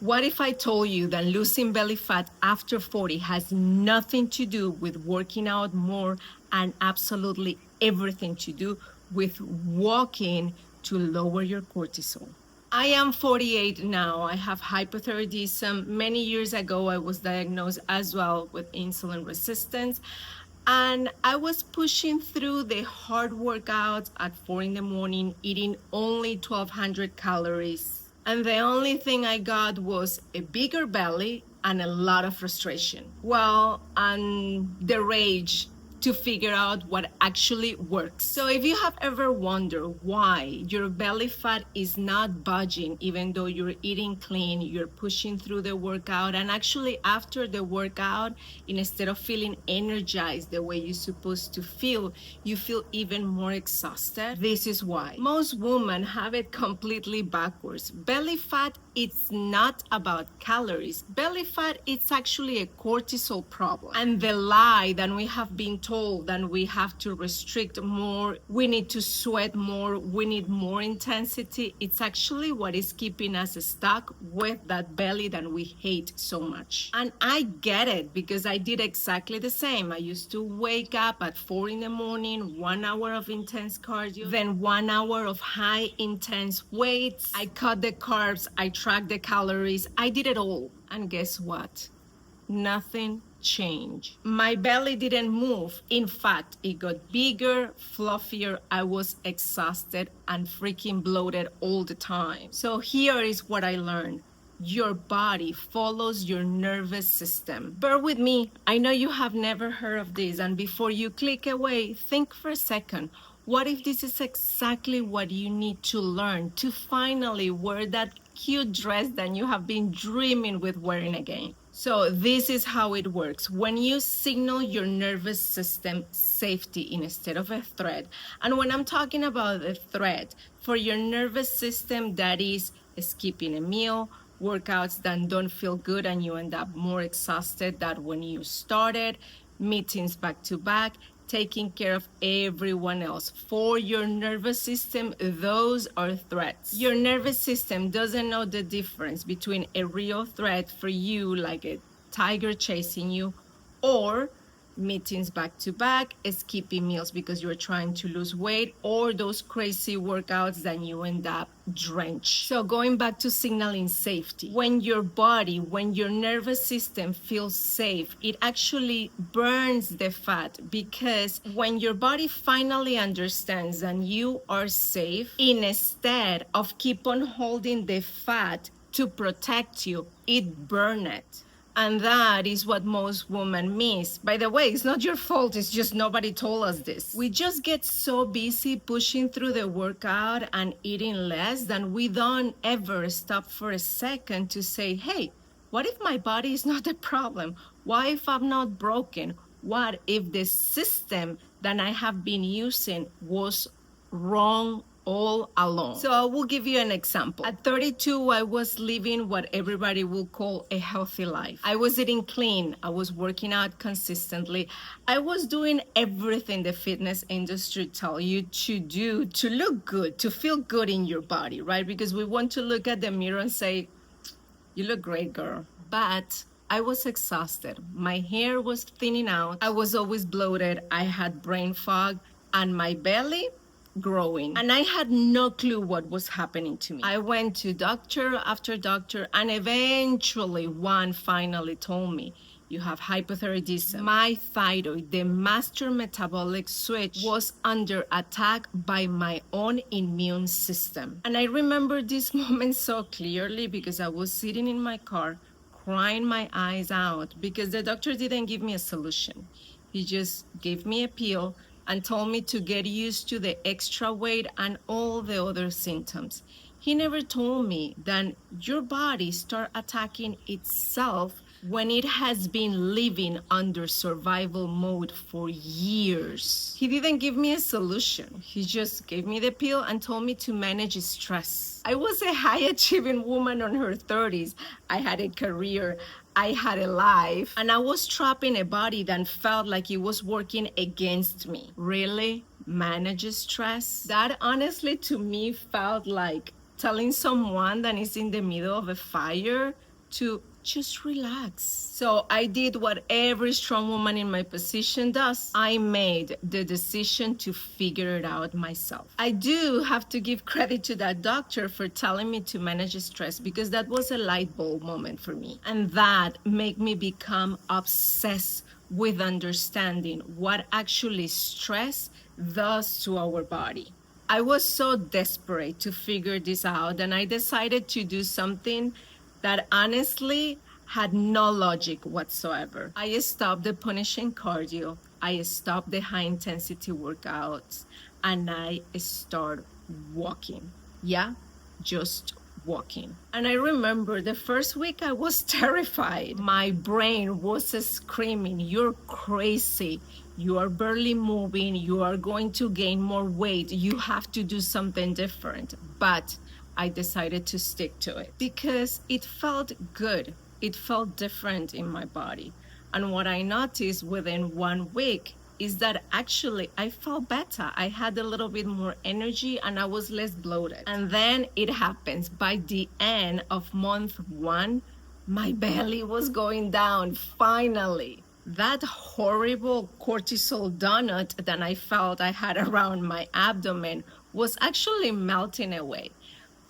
What if I told you that losing belly fat after 40 has nothing to do with working out more and absolutely everything to do with walking to lower your cortisol? I am 48 now. I have hypothyroidism. Many years ago, I was diagnosed as well with insulin resistance. And I was pushing through the hard workouts at 4 in the morning, eating only 1,200 calories. And the only thing I got was a bigger belly and a lot of frustration. Well, and the rage to figure out what actually works. So if you have ever wondered why your belly fat is not budging, even though you're eating clean, you're pushing through the workout, and actually after the workout, instead of feeling energized the way you're supposed to feel, you feel even more exhausted, this is why. Most women have it completely backwards. Belly fat, it's not about calories. Belly fat, it's actually a cortisol problem. And the lie that we have been told that we have to restrict more, we need to sweat more, we need more intensity, it's actually what is keeping us stuck with that belly that we hate so much. And I get it because I did exactly the same. I used to wake up at 4 in the morning, 1 hour of intense cardio, then 1 hour of high intense weights. I cut the carbs, I tracked the calories, I did it all. And guess what? Nothing changed. My belly didn't move. In fact, it got bigger, fluffier. I was exhausted and freaking bloated all the time. So here is what I learned. Your body follows your nervous system. Bear with me. I know you have never heard of this. And before you click away, think for a second. What if this is exactly what you need to learn to finally wear that cute dress that you have been dreaming with wearing again? So this is how it works. When you signal your nervous system safety instead of a threat, and when I'm talking about a threat, for your nervous system, that is skipping a meal, workouts that don't feel good and you end up more exhausted than when you started, meetings back to back, taking care of everyone else. For your nervous system, those are threats. Your nervous system doesn't know the difference between a real threat for you, like a tiger chasing you, or meetings back to back, skipping meals because you're trying to lose weight, or those crazy workouts that you end up drenched. So going back to signaling safety, when your body, when your nervous system feels safe, it actually burns the fat, because when your body finally understands that you are safe, instead of keep on holding the fat to protect you, it burns it. And that is what most women miss. By the way, it's not your fault. It's just nobody told us this. We just get so busy pushing through the workout and eating less that we don't ever stop for a second to say, hey, what if my body is not the problem? What if I'm not broken? What if the system that I have been using was wrong all along? So I will give you an example. At 32, I was living what everybody will call a healthy life. I was eating clean. I was working out consistently. I was doing everything the fitness industry tell you to do to look good, to feel good in your body, right? Because we want to look at the mirror and say, you look great, girl. But I was exhausted. My hair was thinning out. I was always bloated. I had brain fog, and my belly growing, and I had no clue what was happening to me. I went to doctor after doctor, and eventually one finally told me, you have hypothyroidism. My thyroid, the master metabolic switch, was under attack by my own immune system. And I remember this moment so clearly because I was sitting in my car crying my eyes out because the doctor didn't give me a solution. He just gave me a pill and told me to get used to the extra weight and all the other symptoms. He never told me that your body starts attacking itself when it has been living under survival mode for years. He didn't give me a solution. He just gave me the pill and told me to manage stress. I was a high-achieving woman in her 30s. I had a career. I had a life, and I was trapped in a body that felt like it was working against me. Really? Manage stress? That honestly to me felt like telling someone that is in the middle of a fire to just relax. So I did what every strong woman in my position does. I made the decision to figure it out myself. I do have to give credit to that doctor for telling me to manage stress, because that was a light bulb moment for me. And that made me become obsessed with understanding what actually stress does to our body. I was so desperate to figure this out, and I decided to do something that honestly had no logic whatsoever. I stopped the punishing cardio, I stopped the high intensity workouts, and I started walking. Yeah, just walking. And I remember the first week I was terrified. My brain was screaming, "You're crazy. You are barely moving. You are going to gain more weight. You have to do something different." But I decided to stick to it because it felt good. It felt different in my body. And what I noticed within 1 week is that actually I felt better. I had a little bit more energy and I was less bloated. And then it happens. By the end of month 1, my belly was going down, finally. That horrible cortisol donut that I felt I had around my abdomen was actually melting away.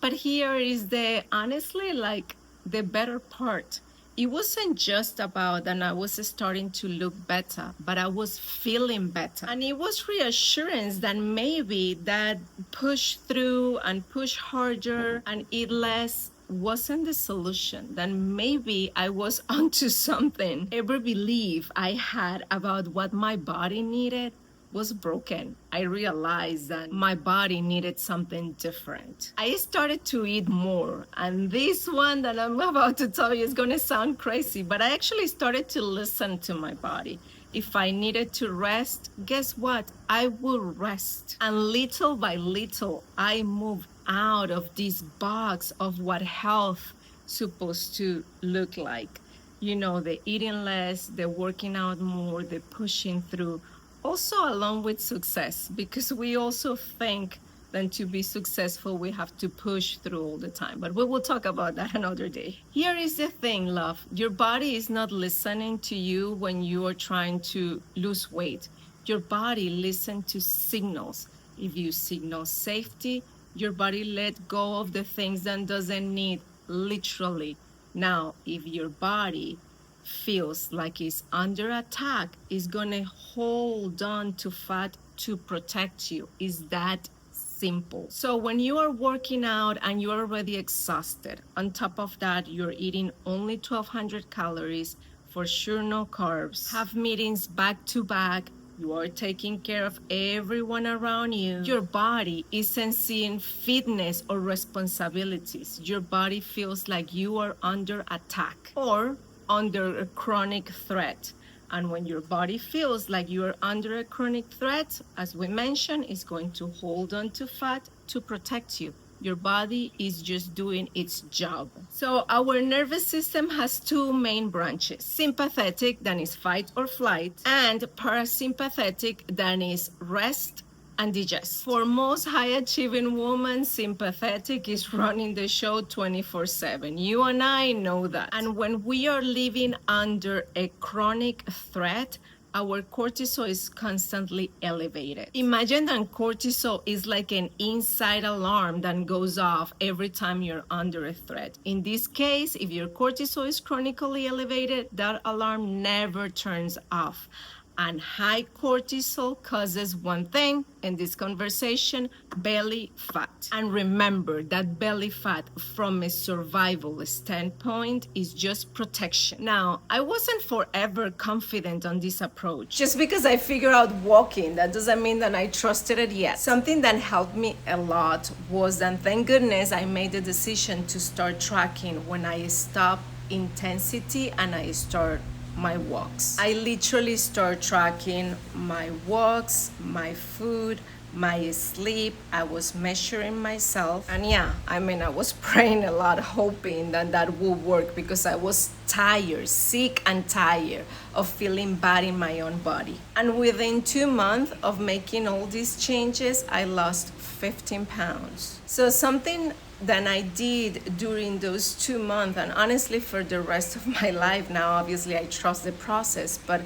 But here is honestly, like, the better part. It wasn't just about that I was starting to look better, but I was feeling better. And it was reassurance that maybe that push through and push harder and eat less wasn't the solution, that maybe I was onto something. Every belief I had about what my body needed was broken. I realized that my body needed something different. I started to eat more, and this one that I'm about to tell you is gonna sound crazy, but I actually started to listen to my body. If I needed to rest, guess what? I would rest. And little by little, I moved out of this box of what health supposed to look like. You know, the eating less, the working out more, the pushing through. Also along with success, because we also think that to be successful, we have to push through all the time. But we will talk about that another day. Here is the thing, love. Your body is not listening to you when you are trying to lose weight. Your body listens to signals. If you signal safety, your body let go of the things that doesn't need, literally. Now, if your body feels like it's under attack, it's gonna hold on to fat to protect you. It's that simple. So when you are working out and you're already exhausted, on top of that, you're eating only 1,200 calories, for sure no carbs, have meetings back to back, you are taking care of everyone around you, your body isn't seeing fitness or responsibilities. Your body feels like you are under attack or under a chronic threat. And when your body feels like you're under a chronic threat, as we mentioned, it's going to hold on to fat to protect you. Your body is just doing its job. So our nervous system has 2 main branches: sympathetic, that is fight or flight, and parasympathetic, that is rest and digest. For most high-achieving women, sympathetic is running the show 24/7. You and I know that. And when we are living under a chronic threat, our cortisol is constantly elevated. Imagine that cortisol is like an inside alarm that goes off every time you're under a threat. In this case, if your cortisol is chronically elevated, that alarm never turns off. And high cortisol causes one thing in this conversation: belly fat. And remember that belly fat, from a survival standpoint, is just protection. Now, I wasn't forever confident on this approach. Just because I figured out walking, that doesn't mean that I trusted it yet. Something that helped me a lot was that, thank goodness, I made the decision to start tracking when I stop intensity and I start my walks. I literally start tracking my walks, my food, my sleep. I was measuring myself. And I was praying a lot, hoping that that would work, because I was tired, sick and tired of feeling bad in my own body. And within 2 months of making all these changes, I lost 15 pounds. So something than I did during those 2 months, and honestly for the rest of my life now. Obviously I trust the process, but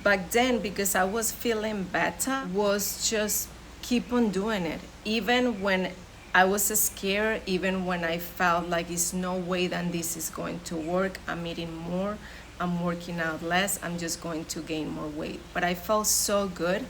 back then, because I was feeling better, was just keep on doing it even when I was scared, even when I felt like it's no way that this is going to work. I'm eating more, I'm working out less, I'm just going to gain more weight. But I felt so good,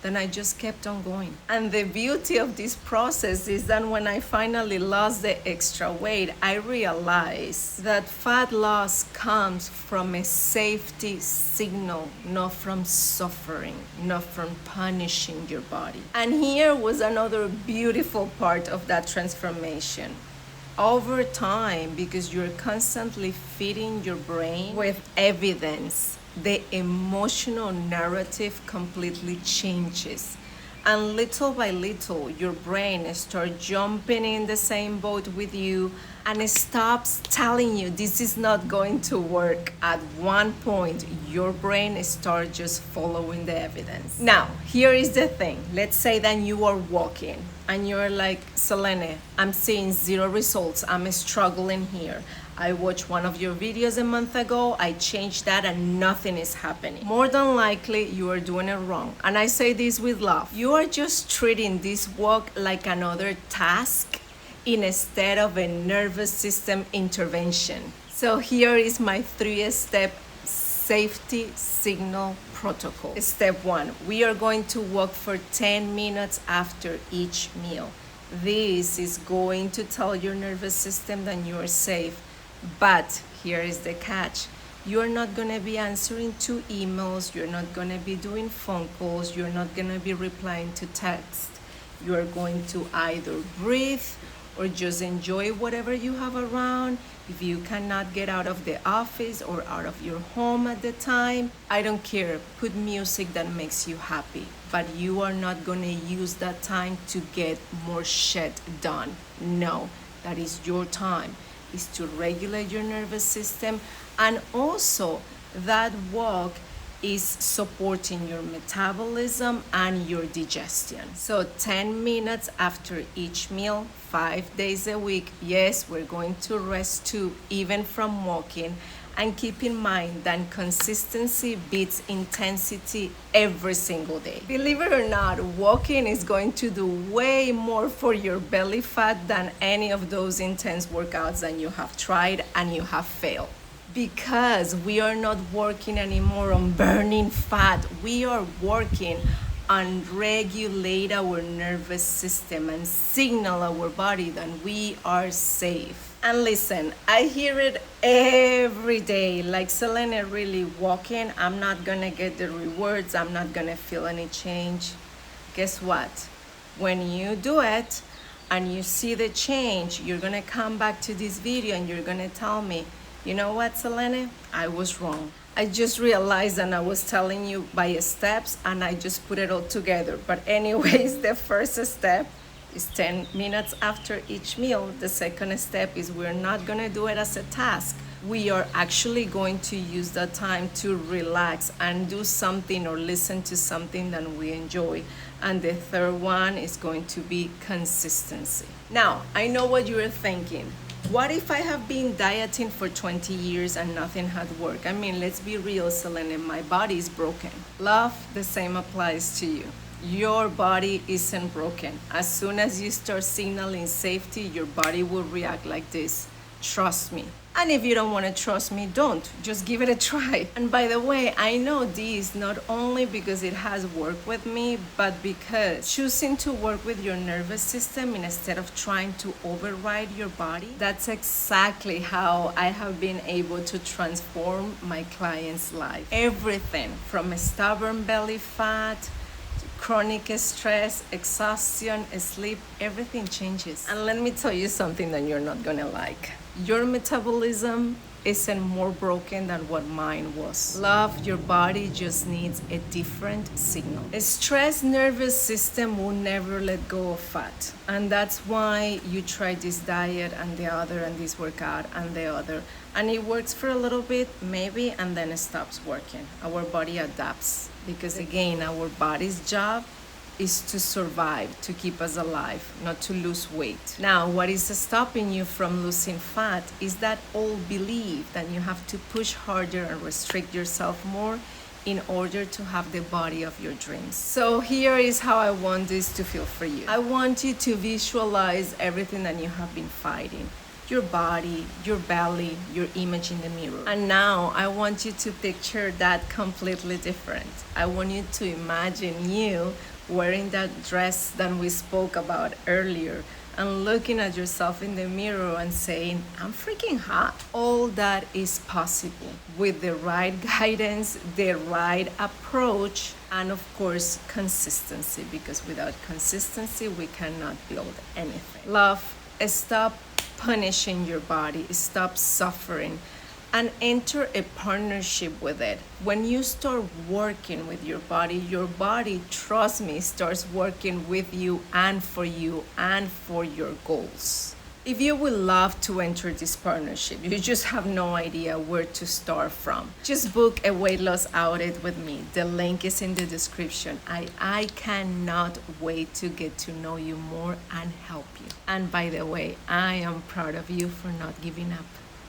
then I just kept on going. And the beauty of this process is that when I finally lost the extra weight, I realized that fat loss comes from a safety signal, not from suffering, not from punishing your body. And here was another beautiful part of that transformation. Over time, because you're constantly feeding your brain with evidence, the emotional narrative completely changes. And little by little, your brain starts jumping in the same boat with you, and it stops telling you this is not going to work. At one point, your brain starts just following the evidence. Now, here is the thing. Let's say that you are walking and you're like, Selene, I'm seeing zero results. I'm struggling here. I watched one of your videos a month ago, I changed that and nothing is happening. More than likely, you are doing it wrong. And I say this with love. You are just treating this walk like another task instead of a nervous system intervention. So here is my 3-step safety signal protocol. Step 1, we are going to walk for 10 minutes after each meal. This is going to tell your nervous system that you are safe. But here is the catch. You're not going to be answering to emails. You're not going to be doing phone calls. You're not going to be replying to text. You're going to either breathe or just enjoy whatever you have around. If you cannot get out of the office or out of your home at the time, I don't care. Put music that makes you happy. But you are not going to use that time to get more shit done. No, that is your time. Is to regulate your nervous system, and also that walk is supporting your metabolism and your digestion. So 10 minutes after each meal, 5 days a week. Yes, we're going to rest too, even from walking. And keep in mind that consistency beats intensity every single day. Believe it or not, walking is going to do way more for your belly fat than any of those intense workouts that you have tried and you have failed. Because we are not working anymore on burning fat, we are working on regulate our nervous system and signal our body that we are safe. And listen, I hear it every day, like, Selene, really walking, I'm not gonna get the rewards, I'm not gonna feel any change. Guess what? When you do it and you see the change, you're gonna come back to this video and you're gonna tell me, you know what, Selene, I was wrong. I just realized that I was telling you by steps and I just put it all together. But anyways, the first step is 10 minutes after each meal. The second step is we're not gonna do it as a task. We are actually going to use that time to relax and do something or listen to something that we enjoy. And the third one is going to be consistency. Now, I know what you're thinking. What if I have been dieting for 20 years and nothing had worked? I mean, let's be real, Selene, my body is broken. Love, the same applies to you. Your body isn't broken. As soon as you start signaling safety, your body will react like this. Trust me. And if you don't want to trust me, don't. Just give it a try. And by the way, I know this not only because it has worked with me, but because choosing to work with your nervous system instead of trying to override your body, that's exactly how I have been able to transform my clients' life. Everything from a stubborn belly fat, chronic stress, exhaustion, sleep, everything changes. And let me tell you something that you're not gonna like. Your metabolism isn't more broken than what mine was. Love, your body just needs a different signal. A stressed nervous system will never let go of fat. And that's why you try this diet and the other and this workout and the other. And it works for a little bit, maybe, and then it stops working. Our body adapts. Because again, our body's job is to survive, to keep us alive, not to lose weight. Now, what is stopping you from losing fat is that old belief that you have to push harder and restrict yourself more in order to have the body of your dreams. So here is how I want this to feel for you. I want you to visualize everything that you have been fighting. Your body, your belly, your image in the mirror. And now I want you to picture that completely different. I want you to imagine you wearing that dress that we spoke about earlier and looking at yourself in the mirror and saying, I'm freaking hot. All that is possible with the right guidance, the right approach, and of course, consistency, because without consistency, we cannot build anything. Love, stop punishing your body, stop suffering, and enter a partnership with it. When you start working with your body, trust me, starts working with you and for your goals. If you would love to enter this partnership, you just have no idea where to start from, just book a weight loss audit with me. The link is in the description. I cannot wait to get to know you more and help you. And by the way, I am proud of you for not giving up.